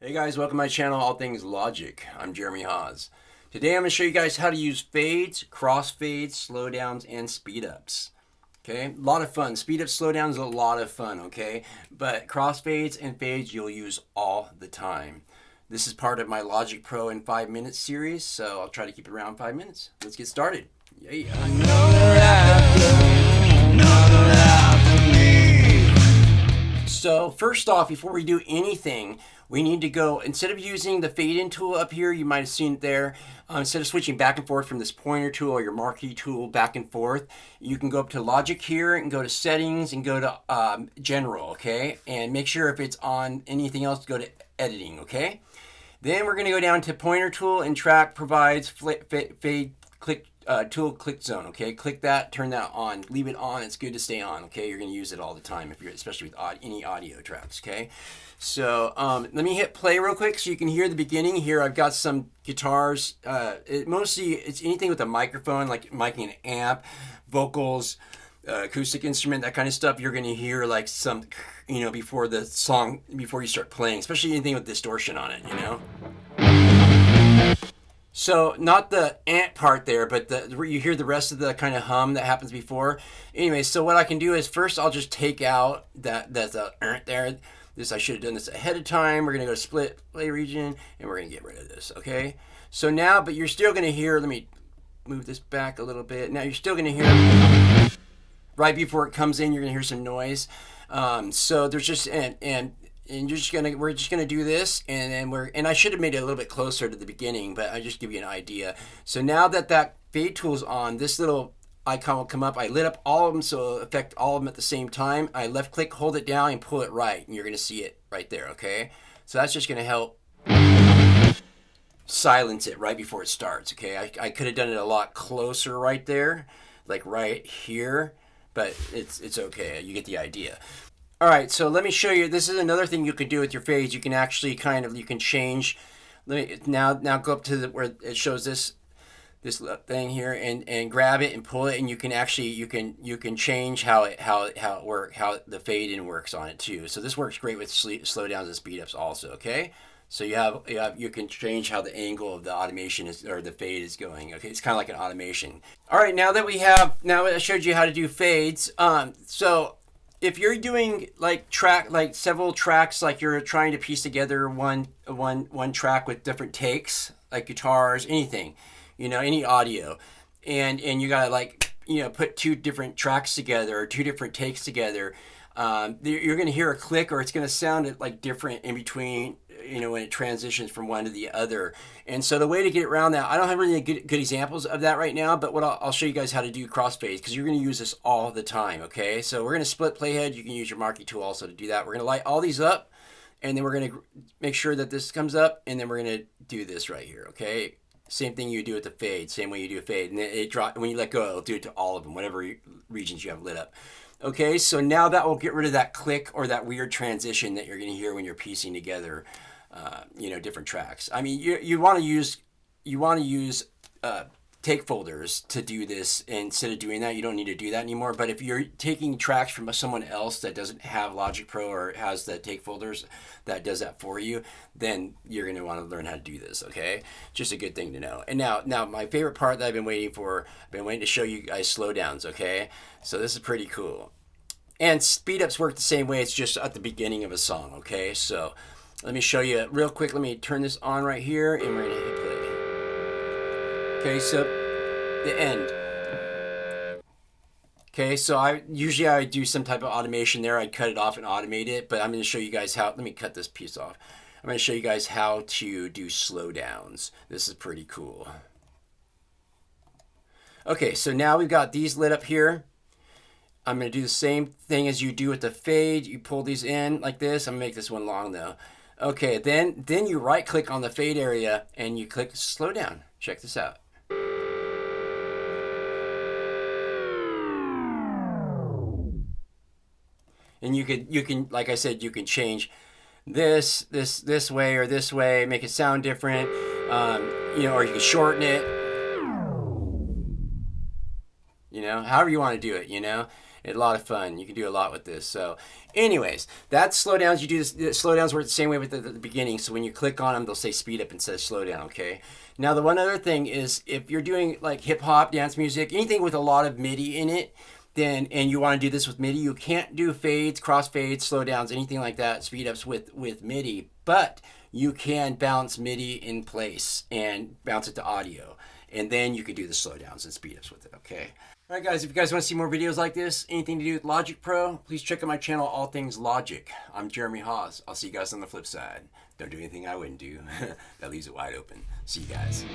Hey guys, welcome to my channel, All Things Logic. I'm Jeremy Haas. Today I'm going to show you guys how to use fades, crossfades, slowdowns, and speedups. Okay, a lot of fun. Speedups, slowdowns is a lot of fun, okay? But crossfades and fades you'll use all the time. This is part of my Logic Pro in 5 minutes series, so I'll try to keep it around 5 minutes. Let's get started. So first off, before we do anything, we need to go, instead of using the fade in tool up here, you might have seen it there, instead of switching back and forth from this pointer tool or your marquee tool back and forth, you can go up to Logic here and go to settings and go to general, okay? And make sure if it's on anything else, go to editing, okay? Then we're going to go down to pointer tool and track provides fade click tool click zone, okay? Click that, turn that on, leave it on. It's good to stay on, okay? You're going to use it all the time, if you're, especially with any audio tracks, okay? So let me hit play real quick so you can hear the beginning. Here I've got some guitars. Mostly it's anything with a microphone, like miking an amp, vocals, acoustic instrument, that kind of stuff. You're going to hear like some, before the song, before you start playing, especially anything with distortion on it, So not the ant part there, but you hear the rest of the kind of hum that happens before. Anyway, so what I can do is first I'll just take out that there. This, I should have done this ahead of time. We're going to go to split play region and we're going to get rid of this, okay? So now, but you're still going to hear, let me move this back a little bit. Now you're still going to hear, right before it comes in, you're going to hear some noise. So there's just, and we're just gonna do this, and I should have made it a little bit closer to the beginning, but I just give you an idea. So now that fade tool's on, this little icon will come up. I lit up all of them, so it'll affect all of them at the same time. I left click, hold it down, and pull it right, and you're gonna see it right there. Okay, so that's just gonna help silence it right before it starts. Okay, I could have done it a lot closer right there, like right here, but it's okay. You get the idea. All right, so let me show you. This is another thing you can do with your fades. You can actually you can change. Let me now go up to where it shows this thing here and grab it and pull it, and you can actually you can change how the fade in works on it too. So this works great with slowdowns and speedups also. Okay, so you can change how the angle of the automation is, or the fade is going. Okay, it's kind of like an automation. All right, now I showed you how to do fades. So if you're doing like several tracks, like you're trying to piece together one track with different takes, like guitars, anything, any audio, and you gotta put two different tracks together or two different takes together, you're gonna hear a click, or it's gonna sound like different in between, when it transitions from one to the other. And so the way to get around that, I don't have really good examples of that right now, but what I'll show you guys how to do crossfades, because you're going to use this all the time, okay? So we're going to split playhead. You can use your marquee tool also to do that. We're going to light all these up, and then we're going to make sure that this comes up, and then we're going to do this right here, okay? Same thing you do with the fade, same way you do a fade. And then when you let go, it'll do it to all of them, whatever regions you have lit up. Okay, so now that will get rid of that click or that weird transition that you're going to hear when you're piecing together different tracks. I mean, you want to use take folders to do this. Instead of doing that, you don't need to do that anymore. But if you're taking tracks from someone else that doesn't have Logic Pro or has the take folders that does that for you, then you're going to want to learn how to do this. Okay, just a good thing to know. And now my favorite part that I've been waiting to show you guys slowdowns. Okay, so this is pretty cool. And speedups work the same way. It's just at the beginning of a song. Okay, so let me show you real quick. Let me turn this on right here, and we're going to hit play. Okay, so the end. Okay, so I usually do some type of automation there. I'd cut it off and automate it, but I'm going to show you guys how. Let me cut this piece off. I'm going to show you guys how to do slowdowns. This is pretty cool. Okay, so now we've got these lit up here. I'm going to do the same thing as you do with the fade. You pull these in like this. I'm going to make this one long though. Okay, then you right click on the fade area and you click slow down. Check this out. And you can like I said, you can change this way or this way, make it sound different, or you can shorten it, however you want to do it, A lot of fun. You can do a lot with this. So anyways, that's slowdowns. You do this, the slowdowns work the same way with the beginning. So when you click on them, they'll say speed up instead of slow down, okay? Now the one other thing is if you're doing like hip hop, dance music, anything with a lot of MIDI in it, then and you want to do this with MIDI, you can't do fades, crossfades, slowdowns, anything like that, speed ups with MIDI, but you can bounce MIDI in place and bounce it to audio. And then you can do the slowdowns and speed ups with it, okay? All right, guys, if you guys want to see more videos like this, anything to do with Logic Pro, please check out my channel, All Things Logic. I'm Jeremy Hawes. I'll see you guys on the flip side. Don't do anything I wouldn't do. That leaves it wide open. See you guys.